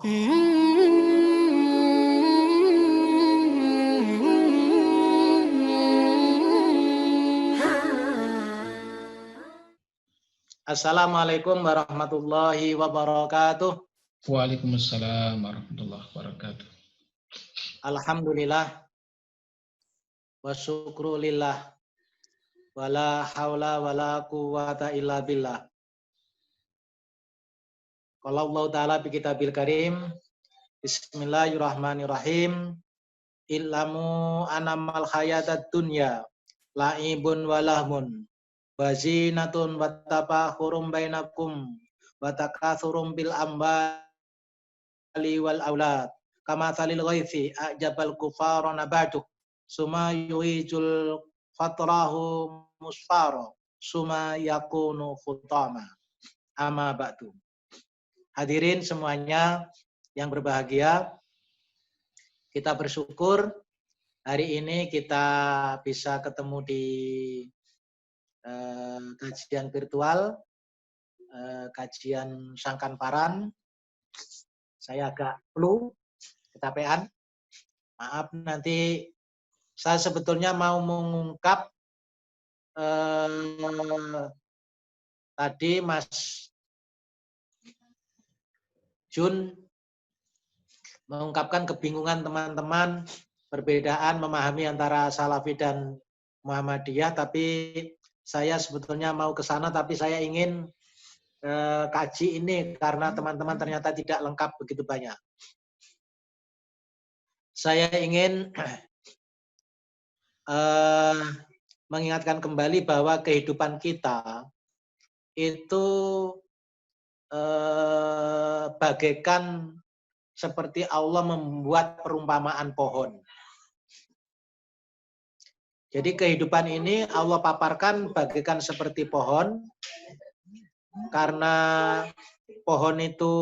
Assalamualaikum warahmatullahi wabarakatuh. Waalaikumsalam warahmatullahi wabarakatuh. Alhamdulillah wa syukrulillah wala haula wala quwata illa billah. Qala Allah Ta'ala bi kitabil karim. Bismillahirrahmanirrahim. Ilamu anamal hayatad dunya la'ibun walahmun wa zinatun wa tafahurum bainakum wa takatsurum bil ambali wal aulad kama salil ghaithi ajabal kufara nabatu suma yuhijul fatrahu musfara suma yakunu khutama amma ba'du. Hadirin semuanya yang berbahagia, kita bersyukur hari ini kita bisa ketemu di kajian virtual, kajian Sangkan Paran. Saya agak flu, kecapean. Maaf, nanti saya sebetulnya mau mengungkap tadi Mas Jun mengungkapkan kebingungan teman-teman, perbedaan memahami antara Salafi dan Muhammadiyah, tapi saya sebetulnya mau ke sana, tapi saya ingin kaji ini karena teman-teman ternyata tidak lengkap begitu banyak. Saya ingin mengingatkan kembali bahwa kehidupan kita itu bagaikan seperti Allah membuat perumpamaan pohon. Jadi kehidupan ini Allah paparkan bagaikan seperti pohon, karena pohon itu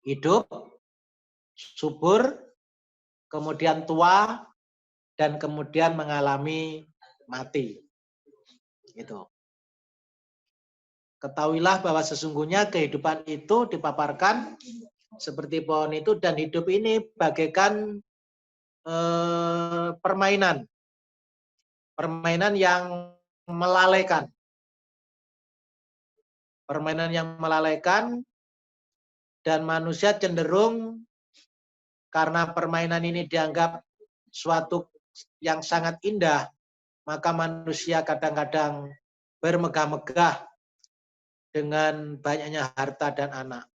hidup, subur, kemudian tua, dan kemudian mengalami mati. Gitu. Ketahuilah bahwa sesungguhnya kehidupan itu dipaparkan seperti pohon itu, dan hidup ini bagaikan permainan. Permainan yang melalaikan. Permainan yang melalaikan, dan manusia cenderung karena permainan ini dianggap suatu yang sangat indah, maka manusia kadang-kadang bermegah-megah dengan banyaknya harta dan anak.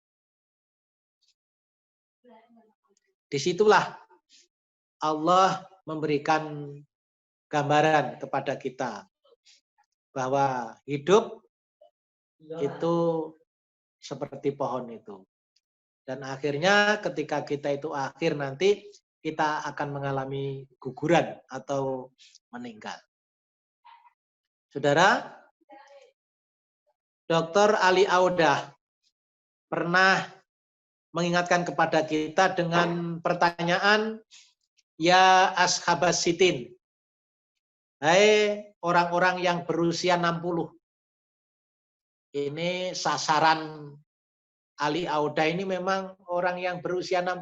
Disitulah Allah memberikan gambaran kepada kita bahwa hidup itu seperti pohon itu. Dan akhirnya ketika kita itu akhir nanti, kita akan mengalami guguran atau meninggal. Saudara, Dr. Ali Audah pernah mengingatkan kepada kita dengan pertanyaan, ya ashabas sitin, hai orang-orang yang berusia 60. Ini sasaran Ali Audah ini memang orang yang berusia 60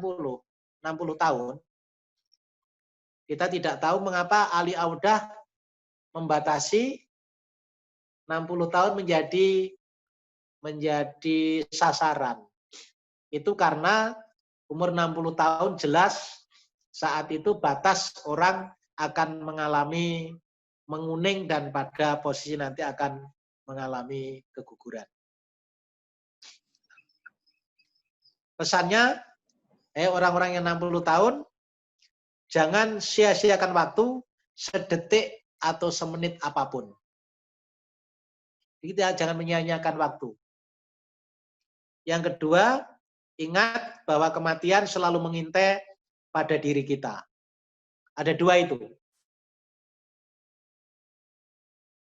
tahun. Kita tidak tahu mengapa Ali Audah membatasi 60 tahun menjadi sasaran. Itu karena umur 60 tahun jelas saat itu batas orang akan mengalami menguning dan pada posisi nanti akan mengalami keguguran. Pesannya, orang-orang yang 60 tahun, jangan sia-siakan waktu sedetik atau semenit apapun. Kita jangan menyia-nyiakan waktu. Yang kedua, ingat bahwa kematian selalu mengintai pada diri kita. Ada dua itu.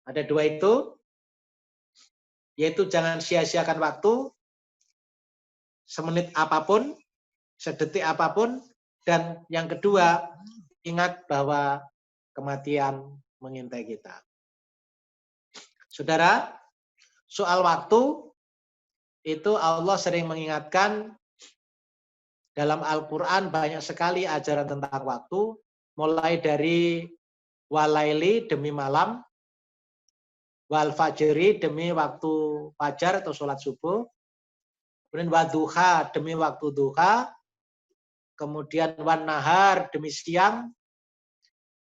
Ada dua itu, yaitu jangan sia-siakan waktu, semenit apapun, sedetik apapun, dan yang kedua, ingat bahwa kematian mengintai kita. Saudara, soal waktu itu Allah sering mengingatkan dalam Al-Quran banyak sekali ajaran tentang waktu, mulai dari walaili demi malam, wal fajri demi waktu fajar atau sholat subuh, kemudian waduha demi waktu duha, kemudian wan nahar demi siang,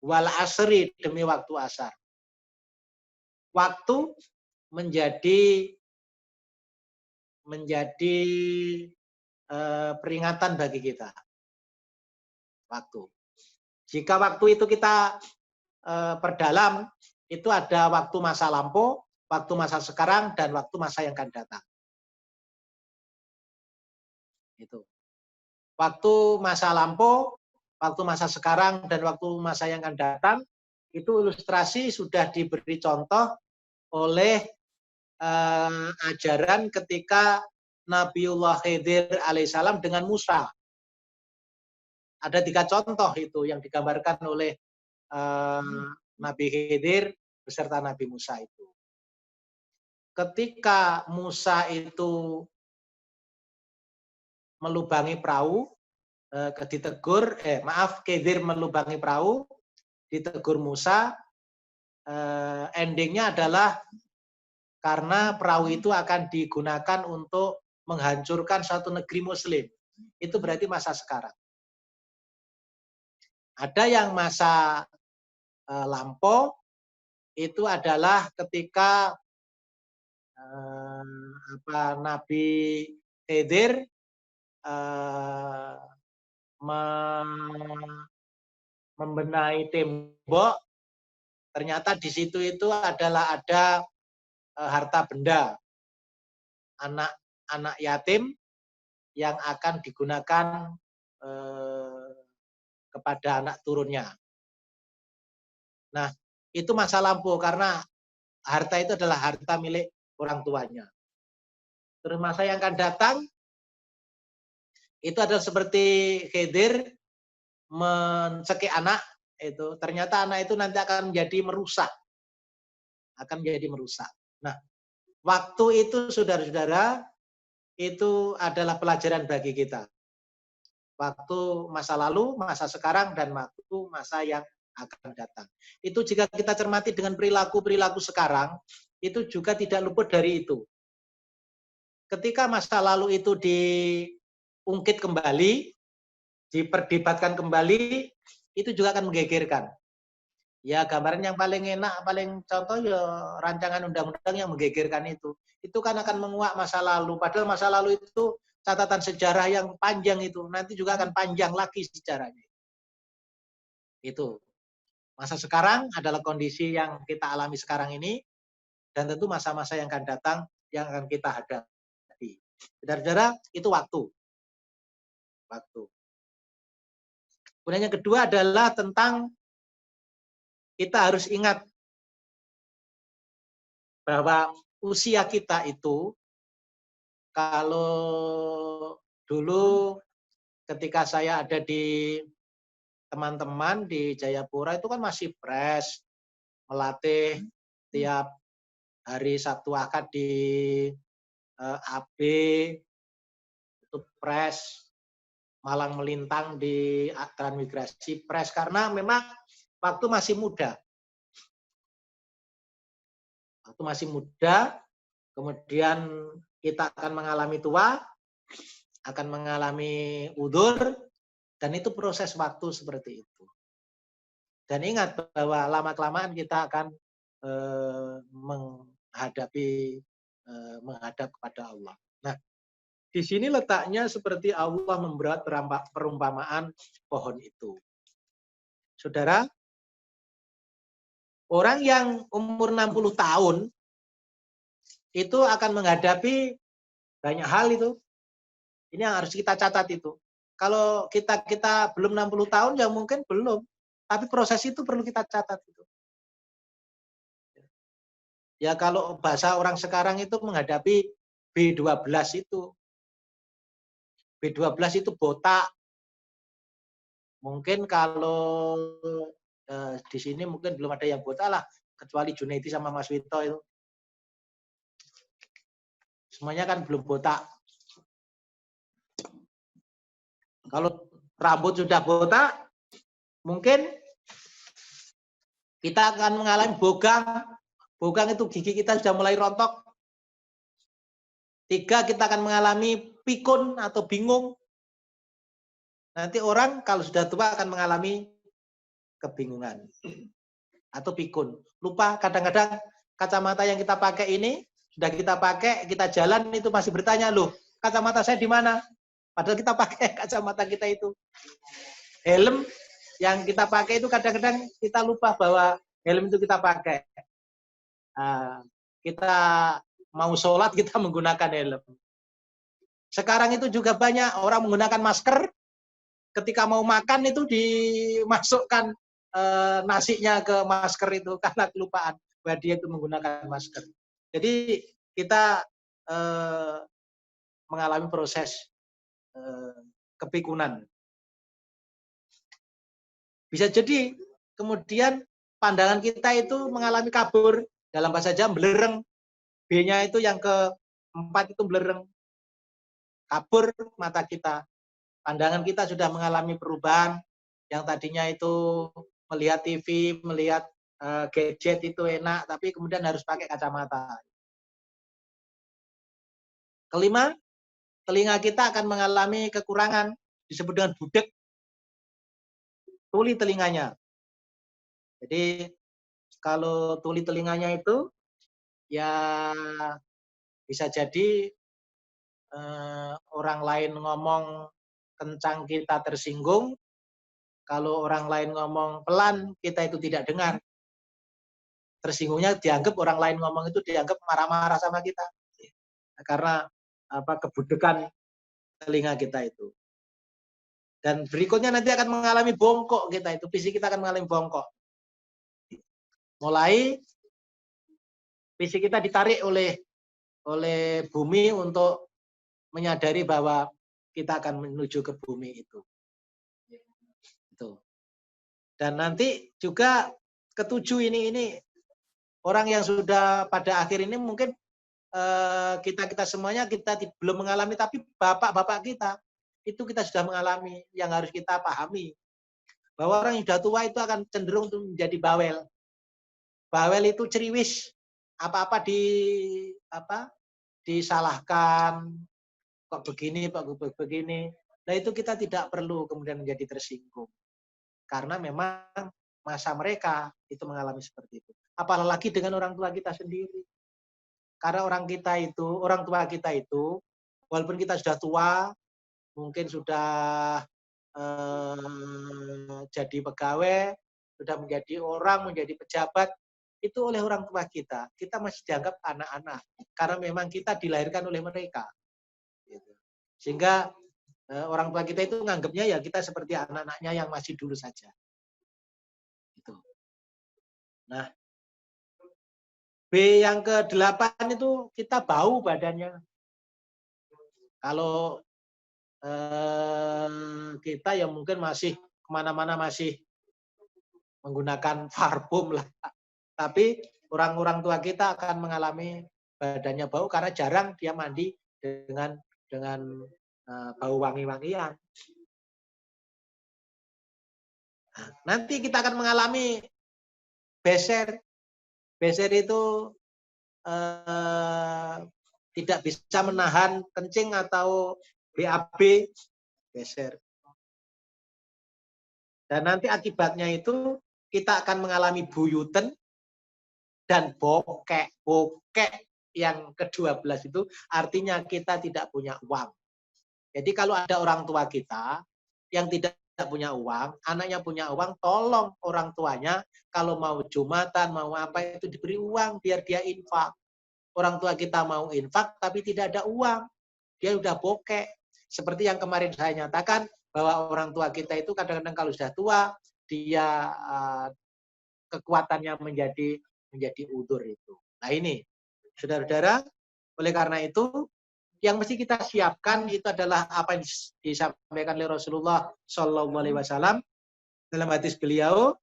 wal asri demi waktu asar. Waktu menjadi peringatan bagi kita. Waktu. Jika waktu itu kita perdalam, itu ada waktu masa lampau, waktu masa sekarang, dan waktu masa yang akan datang. Itu. Waktu masa lampau, waktu masa sekarang, dan waktu masa yang akan datang, itu ilustrasi sudah diberi contoh oleh ajaran ketika Nabiullah Khidir alaihissalam dengan Musa. Ada 3 contoh itu yang digambarkan oleh Nabi Khidir beserta Nabi Musa itu. Ketika Musa itu melubangi perahu, Khidir melubangi perahu, ditegur Musa, endingnya adalah karena perahu itu akan digunakan untuk menghancurkan suatu negeri muslim. Itu berarti masa sekarang. Ada yang masa lampau, itu adalah ketika Nabi Khidir membenahi tembok, ternyata di situ itu adalah ada harta benda anak yatim yang akan digunakan kepada anak turunnya. Nah, itu masa lampau karena harta itu adalah harta milik orang tuanya. Terus masa yang akan datang itu adalah seperti Khidir mencekik anak itu, ternyata anak itu nanti akan menjadi merusak. Nah, waktu itu saudara-saudara itu adalah pelajaran bagi kita. Waktu masa lalu, masa sekarang, dan waktu masa yang akan datang. Itu jika kita cermati dengan perilaku-perilaku sekarang, itu juga tidak luput dari itu. Ketika masa lalu itu diungkit kembali, diperdebatkan kembali, itu juga akan menggegerkan. Ya, gambaran yang paling enak, paling contoh ya rancangan undang-undang yang menggegerkan itu. Itu kan akan menguak masa lalu. Padahal masa lalu itu catatan sejarah yang panjang itu. Nanti juga akan panjang lagi sejarahnya. Itu. Masa sekarang adalah kondisi yang kita alami sekarang ini. Dan tentu masa-masa yang akan datang yang akan kita hadapi. Saudara-saudara, itu waktu. Kemudian yang kedua adalah tentang kita harus ingat bahwa usia kita itu, kalau dulu ketika saya ada di teman-teman di Jayapura itu kan masih fresh, melatih tiap hari Sabtu Ahad di AB, itu fresh, malang melintang di transmigrasi fresh, karena memang waktu masih muda. Kemudian kita akan mengalami tua, akan mengalami udur, dan itu proses waktu seperti itu. Dan ingat bahwa lama-kelamaan kita akan menghadap kepada Allah. Nah, di sini letaknya seperti Allah membuat perumpamaan pohon itu. Saudara, orang yang umur 60 tahun itu akan menghadapi banyak hal itu. Ini yang harus kita catat itu. Kalau kita belum 60 tahun ya mungkin belum. Tapi proses itu perlu kita catat itu. Ya kalau bahasa orang sekarang itu menghadapi B12 itu. B12 itu botak. Mungkin kalau di sini mungkin belum ada yang botak lah. Kecuali Junaidi sama Mas Wito itu. semuanya kan belum botak. Kalau rambut sudah botak, mungkin kita akan mengalami bogang. Bogang itu gigi kita sudah mulai rontok. 3, kita akan mengalami pikun atau bingung. Nanti orang kalau sudah tua akan mengalami kebingungan atau pikun. Lupa kadang-kadang kacamata yang kita pakai ini, sudah kita pakai, kita jalan itu masih bertanya, loh kacamata saya di mana? Padahal kita pakai kacamata kita itu. Helm yang kita pakai itu kadang-kadang kita lupa bahwa helm itu kita pakai. Kita mau sholat kita menggunakan helm. Sekarang itu juga banyak orang menggunakan masker. Ketika mau makan itu dimasukkan nasinya ke masker itu karena kelupaan bahwa dia itu menggunakan masker. Jadi kita mengalami proses kepikunan. Bisa jadi kemudian pandangan kita itu mengalami kabur, dalam bahasa Jawa belereng. B-nya itu yang keempat itu belereng. Kabur mata kita. Pandangan kita sudah mengalami perubahan. Yang tadinya itu melihat TV, melihat gadget itu enak, tapi kemudian harus pakai kacamata. Kelima, telinga kita akan mengalami kekurangan, disebut dengan budek. Tuli telinganya. Jadi kalau tuli telinganya itu ya bisa jadi orang lain ngomong kencang kita tersinggung, kalau orang lain ngomong pelan kita itu tidak dengar. Tersinggungnya dianggap orang lain ngomong itu dianggap marah-marah sama kita. Karena kebudekan telinga kita itu. Dan berikutnya nanti akan mengalami bongkok kita itu, fisik kita akan mengalami bongkok. Mulai fisik kita ditarik oleh bumi untuk menyadari bahwa kita akan menuju ke bumi itu. Dan nanti juga ketujuh ini orang yang sudah pada akhir ini mungkin kita semuanya kita belum mengalami, tapi bapak-bapak kita itu kita sudah mengalami. Yang harus kita pahami bahwa orang yang sudah tua itu akan cenderung menjadi bawel. Bawel itu ceriwis, apa-apa disalahkan, kok begini, kok begini. Nah itu kita tidak perlu kemudian menjadi tersinggung. Karena memang masa mereka itu mengalami seperti itu. Apalagi dengan orang tua kita sendiri. Karena orang tua kita itu, walaupun kita sudah tua, mungkin sudah jadi pegawai, sudah menjadi orang, menjadi pejabat, itu oleh orang tua kita masih dianggap anak-anak. Karena memang kita dilahirkan oleh mereka. Sehingga orang tua kita itu menganggapnya ya kita seperti anak-anaknya yang masih dulu saja. Itu. Nah, B yang ke-8 itu kita bau badannya. Kalau kita yang mungkin masih kemana-mana masih menggunakan parfum lah. Tapi orang-orang tua kita akan mengalami badannya bau karena jarang dia mandi dengan bau wangi-wangian. Nanti kita akan mengalami beser. Beser itu tidak bisa menahan kencing atau BAB, beser. Dan nanti akibatnya itu kita akan mengalami buyuten dan bokek. Bokek yang ke-12 itu artinya kita tidak punya uang. Jadi kalau ada orang tua kita yang tidak punya uang, anaknya punya uang, tolong orang tuanya kalau mau Jumatan, mau apa itu diberi uang biar dia infak. Orang tua kita mau infak tapi tidak ada uang. Dia udah bokek. Seperti yang kemarin saya nyatakan bahwa orang tua kita itu kadang-kadang kalau sudah tua, dia kekuatannya menjadi udur itu. Nah ini, saudara-saudara, oleh karena itu yang mesti kita siapkan itu adalah apa yang disampaikan oleh Rasulullah SAW dalam hadis beliau.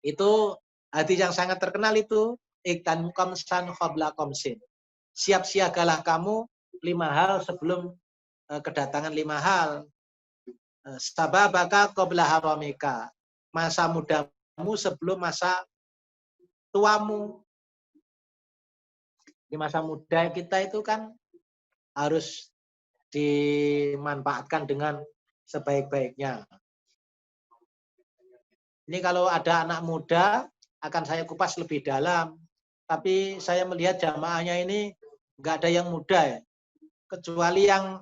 Itu hadis yang sangat terkenal itu, iktan komsan qabla komsin. siap siagalah kamu 5 hal sebelum kedatangan 5 hal. Sababaka qabla haramika. Masa mudamu sebelum masa tuamu. Di masa muda kita itu kan harus dimanfaatkan dengan sebaik-baiknya. Ini kalau ada anak muda akan saya kupas lebih dalam. Tapi saya melihat jamaahnya ini nggak ada yang muda ya. Kecuali yang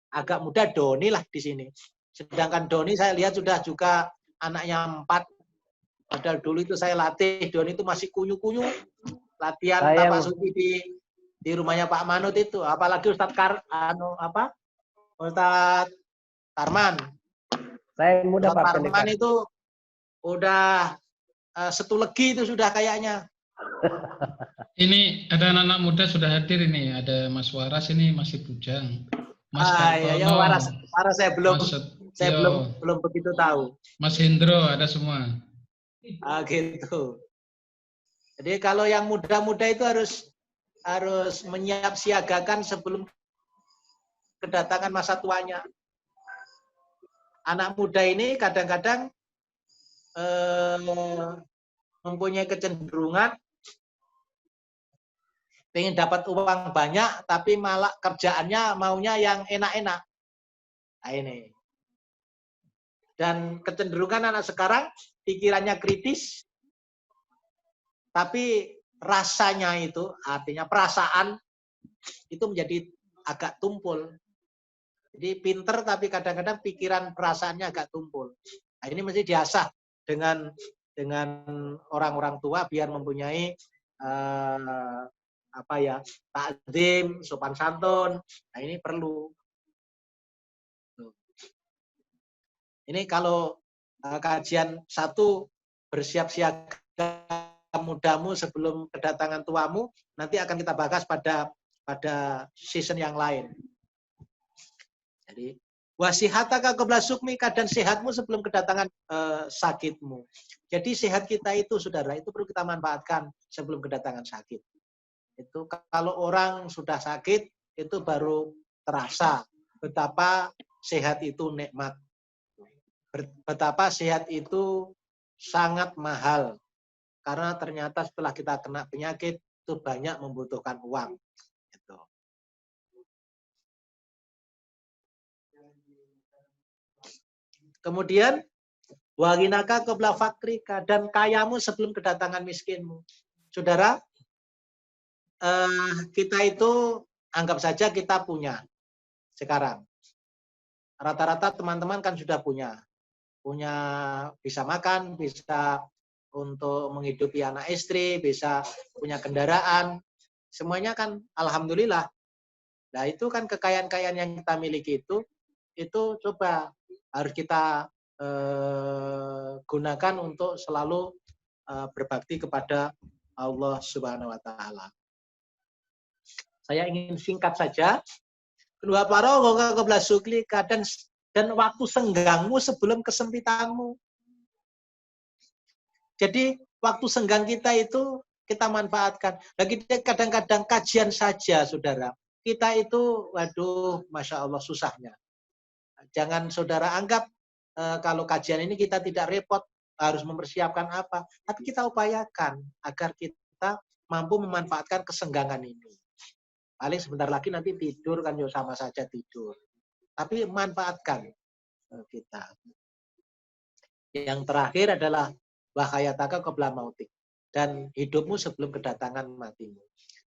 agak muda Doni lah di sini. Sedangkan Doni saya lihat sudah juga anaknya 4. Padahal dulu itu saya latih, Doni itu masih kunyu-kunyu. Latihan tapak suci di rumahnya Pak Manut itu. Apalagi Ustadz Ustadz Tarman. Saya muda Ustadz Pak Tarman Pendekar. itu udah setulegi itu sudah kayaknya. Ini ada anak-anak muda sudah hadir ini. Ada Mas Waras ini masih bujang. Mas Iya, Kartono. Waras saya belum Mas belum begitu tahu. Mas Hendro ada semua. Gitu. Jadi kalau yang muda-muda itu harus menyiapsiagakan sebelum kedatangan masa tuanya. Anak muda ini kadang-kadang mempunyai kecenderungan pengen dapat uang banyak, tapi malah kerjaannya maunya yang enak-enak. Nah, ini. Dan kecenderungan anak sekarang pikirannya kritis, tapi rasanya itu, artinya perasaan, itu menjadi agak tumpul. Jadi pinter tapi kadang-kadang pikiran perasaannya agak tumpul. Nah, ini mesti diasah dengan orang-orang tua biar mempunyai takzim, sopan santun. Nah, ini perlu. Ini kalau kajian 1 bersiap-siaga mudamu sebelum kedatangan tuamu, nanti akan kita bahas pada season yang lain. Jadi wasihataka qabla sukmika, dan sehatmu sebelum kedatangan sakitmu. Jadi sehat kita itu, saudara, itu perlu kita manfaatkan sebelum kedatangan sakit. Itu kalau orang sudah sakit, itu baru terasa betapa sehat itu nikmat. Betapa sehat itu sangat mahal. Karena ternyata setelah kita kena penyakit, itu banyak membutuhkan uang. Gitu. Kemudian, waginaka qabla fakrika, dan kayamu sebelum kedatangan miskinmu. Saudara, kita itu anggap saja kita punya sekarang. Rata-rata teman-teman kan sudah punya bisa makan, bisa untuk menghidupi anak istri, bisa punya kendaraan, semuanya kan alhamdulillah. Nah, itu kan kekayaan-kekayaan yang kita miliki itu coba harus kita gunakan untuk selalu berbakti kepada Allah Subhanahu wa taala. Saya ingin singkat saja. Kedua para qabla suklika, dan waktu senggangmu sebelum kesempitanmu. Jadi waktu senggang kita itu kita manfaatkan. Lagi kadang-kadang kajian saja, saudara. Kita itu, waduh, masya Allah susahnya. Jangan saudara anggap kalau kajian ini kita tidak repot harus mempersiapkan apa. Tapi kita upayakan agar kita mampu memanfaatkan kesenggangan ini. Paling sebentar lagi nanti tidur kan, ya sama saja tidur. Tapi manfaatkan kita. Yang terakhir adalah wahayataka qabla mautik, dan hidupmu sebelum kedatangan matimu.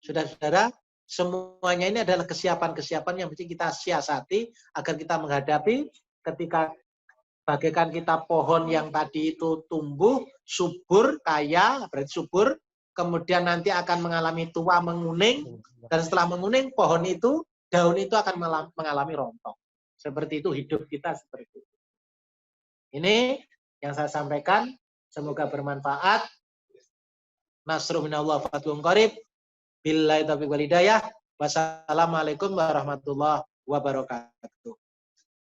Saudara-saudara, semuanya ini adalah kesiapan-kesiapan yang mesti kita siasati agar kita menghadapi ketika bagaikan kita pohon yang tadi itu tumbuh, subur, kaya, berarti subur, kemudian nanti akan mengalami tua, menguning, dan setelah menguning, pohon itu, daun itu akan mengalami rontok. Seperti itu hidup kita, seperti itu. Ini yang saya sampaikan, semoga bermanfaat. Nasrun minallah fathun qarib. Billahi taufiq wal hidayah. Wassalamualaikum warahmatullahi wabarakatuh.